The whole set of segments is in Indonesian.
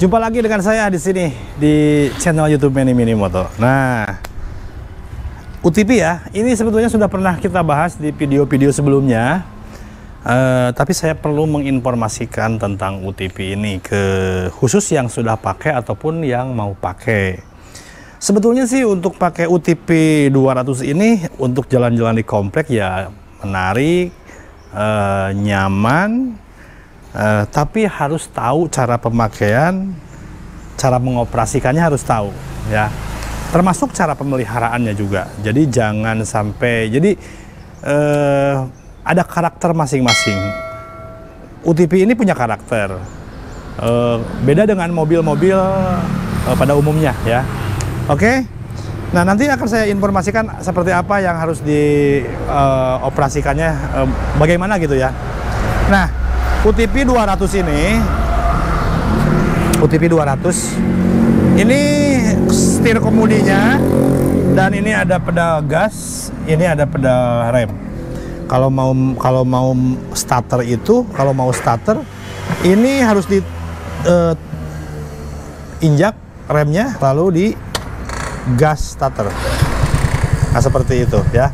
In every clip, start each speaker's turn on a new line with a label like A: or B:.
A: Jumpa lagi dengan saya di sini di channel YouTube Manny Minimoto. Nah, UTP ya, ini sebetulnya sudah pernah kita bahas di video-video sebelumnya. Tapi saya perlu menginformasikan tentang UTP ini ke khusus yang sudah pakai ataupun yang mau pakai. Sebetulnya sih untuk pakai UTP 200 ini untuk jalan-jalan di komplek ya menarik, nyaman. Tapi harus tahu cara pemakaian, cara mengoperasikannya harus tahu ya, termasuk cara pemeliharaannya juga. Jadi jangan sampai, jadi ada karakter masing-masing. UTP ini punya karakter, beda dengan mobil-mobil pada umumnya ya. Oke, nah nanti akan saya informasikan seperti apa yang harus dioperasikannya, bagaimana gitu ya. Nah, UTP 200 ini, UTP 200 ini setir kemudinya, dan ini ada pedal gas, ini ada pedal rem. Kalau mau starter itu, kalau mau starter ini harus di injak remnya lalu di gas starter. Nah seperti itu ya.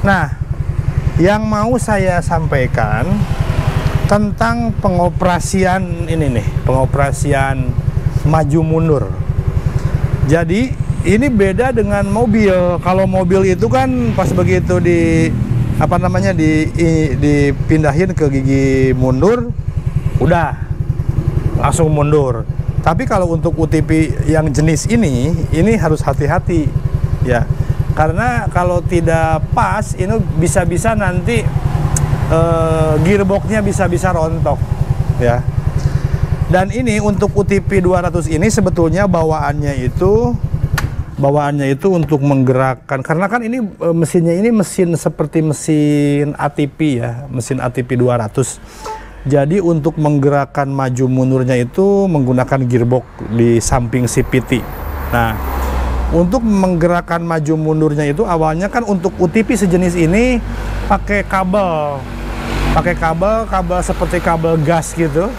A: Nah, yang mau saya sampaikan tentang pengoperasian ini nih, pengoperasian maju mundur. Jadi ini beda dengan mobil. Kalau mobil itu kan pas begitu dipindahin ke gigi mundur, udah langsung mundur. Tapi kalau untuk UTP yang jenis ini harus hati-hati ya, karena kalau tidak pas ini bisa-bisa nanti gearboxnya bisa rontok ya. Dan ini untuk UTP 200 ini sebetulnya bawaannya itu untuk menggerakkan, karena kan ini mesinnya ini mesin seperti mesin ATP ya, mesin ATP 200. Jadi untuk menggerakkan maju mundurnya itu menggunakan gearbox di samping CVT. Nah, untuk menggerakkan maju mundurnya itu awalnya kan untuk UTP sejenis ini pakai kabel seperti kabel gas gitu.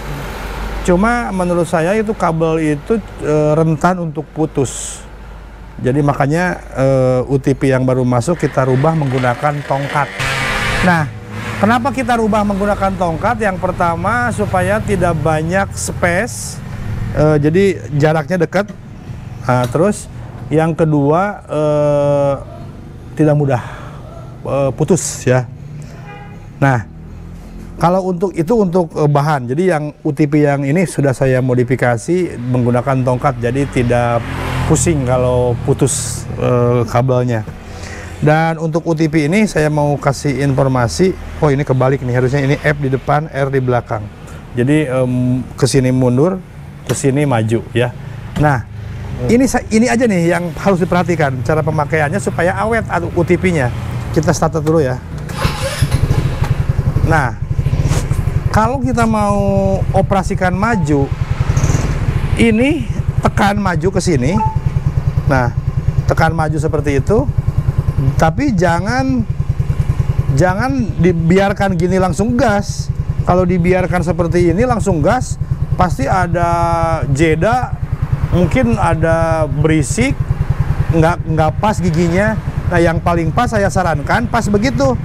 A: Cuma menurut saya itu kabel itu rentan untuk putus. Jadi makanya UTP yang baru masuk kita rubah menggunakan tongkat. Nah, kenapa kita rubah menggunakan tongkat? Yang pertama supaya tidak banyak space, jadi jaraknya dekat. Nah, terus yang kedua tidak mudah putus ya. Nah, kalau untuk bahan, jadi yang UTP yang ini sudah saya modifikasi menggunakan tongkat, jadi tidak pusing kalau putus kabelnya. Dan untuk UTP ini saya mau kasih informasi, oh ini kebalik nih, harusnya ini F di depan, R di belakang. Jadi kesini mundur, kesini maju ya. Nah, ini aja nih yang harus diperhatikan cara pemakaiannya supaya awet UTP-nya. Kita starter dulu ya. Nah, kalau kita mau operasikan maju, ini tekan maju ke sini. Nah, tekan maju seperti itu. Tapi jangan dibiarkan gini langsung gas. Kalau dibiarkan seperti ini langsung gas, pasti ada jeda, mungkin ada berisik, nggak pas giginya. Nah, yang paling pas saya sarankan pas begitu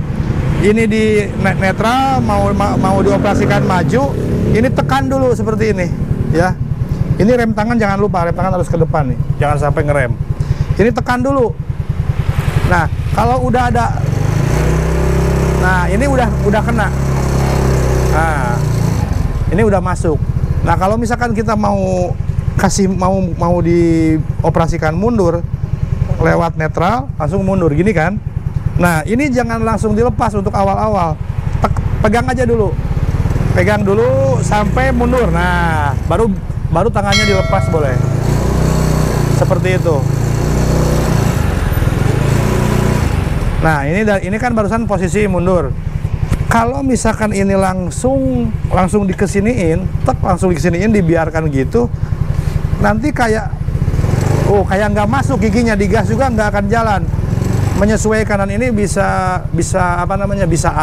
A: ini di netral mau dioperasikan maju, ini tekan dulu seperti ini ya. Ini rem tangan jangan lupa, rem tangan harus ke depan nih, jangan sampai ngerem. Ini tekan dulu. Nah, kalau udah ada, nah ini udah kena. Nah, ini udah masuk. Nah, kalau misalkan kita mau dioperasikan mundur lewat netral, langsung mundur gini kan. Nah, ini jangan langsung dilepas untuk awal-awal. Pegang aja dulu. Pegang dulu sampai mundur. Nah, baru tangannya dilepas boleh. Seperti itu. Nah, ini kan barusan posisi mundur. Kalau misalkan ini langsung dikesiniin, langsung dikesiniin dibiarkan gitu, nanti kayak nggak masuk giginya, digas juga nggak akan jalan. Menyesuaikan ini bisa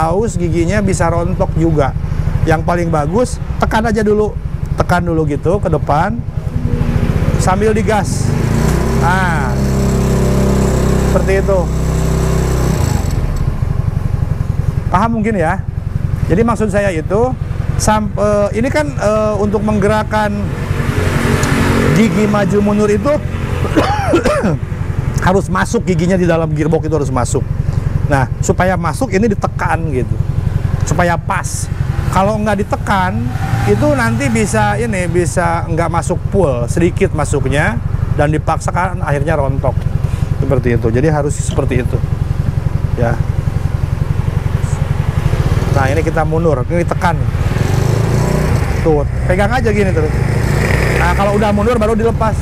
A: aus giginya, bisa rontok juga. Yang paling bagus tekan aja dulu tekan dulu gitu ke depan sambil digas. Nah, seperti itu. Paham mungkin ya? Jadi maksud saya itu ini kan untuk menggerakkan gigi maju mundur itu harus masuk, giginya di dalam gearbox itu harus masuk. Nah, supaya masuk ini ditekan gitu, supaya pas. Kalau nggak ditekan, itu nanti bisa nggak masuk full, sedikit masuknya, dan dipaksakan akhirnya rontok. Seperti itu. Jadi harus seperti itu. Ya. Nah, ini kita mundur, ini tekan. Tuh, pegang aja gini terus. Nah, kalau udah mundur baru dilepas.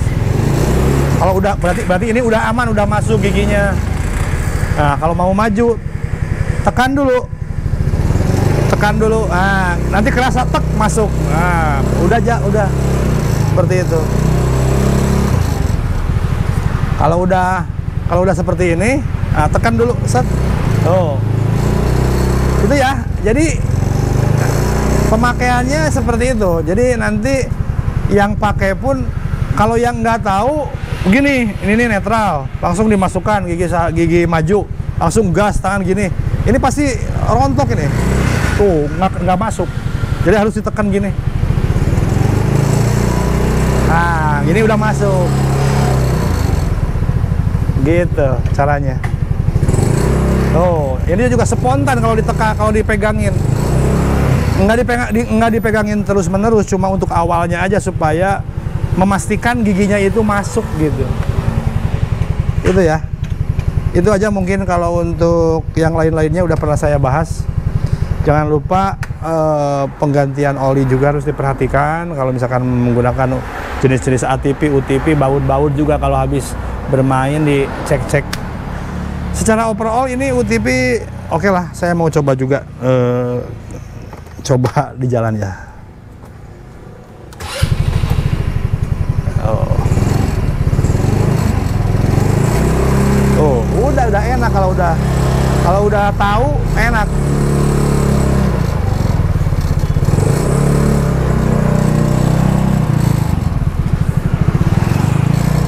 A: Kalau udah berarti ini udah aman, udah masuk giginya. Nah, kalau mau maju, tekan dulu. Tekan dulu. Nah, nanti kerasa tek masuk. Nah, udah seperti itu. Kalau udah seperti ini, nah, tekan dulu, set. Tuh. Itu ya. Jadi pemakaiannya seperti itu. Jadi nanti yang pakai pun kalau yang nggak tahu begini, ini netral, langsung dimasukkan gigi maju, langsung gas tangan gini. Ini pasti rontok ini. Tuh, nggak masuk. Jadi harus ditekan gini. Nah, ini udah masuk. Gitu caranya. Tuh, ini juga spontan kalau dipegangin. Nggak dipegangin terus-menerus, cuma untuk awalnya aja supaya memastikan giginya itu masuk gitu. Itu ya. Itu aja mungkin. Kalau untuk yang lain-lainnya udah pernah saya bahas. Jangan lupa penggantian oli juga harus diperhatikan. Kalau misalkan menggunakan jenis-jenis ATP, UTP, baut-baut juga kalau habis bermain dicek-cek. Secara overall ini UTP oke lah. Saya mau coba juga coba di jalan ya. Udah enak kalau udah tahu, enak.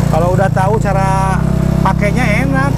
A: Kalau udah tahu cara pakainya enak.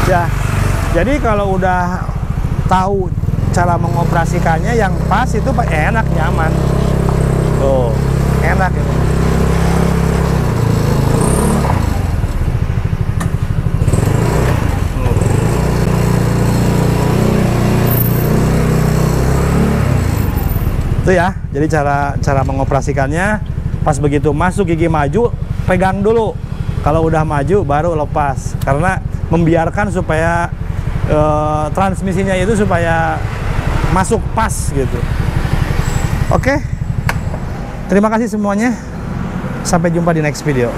A: Ya, jadi kalau udah tahu cara mengoperasikannya yang pas itu enak, nyaman. Tuh, enak itu. Itu ya, jadi cara mengoperasikannya pas begitu masuk gigi maju, pegang dulu. Kalau udah maju baru lepas, karena membiarkan supaya transmisinya itu supaya masuk pas gitu. Oke, terima kasih semuanya. Sampai jumpa di next video.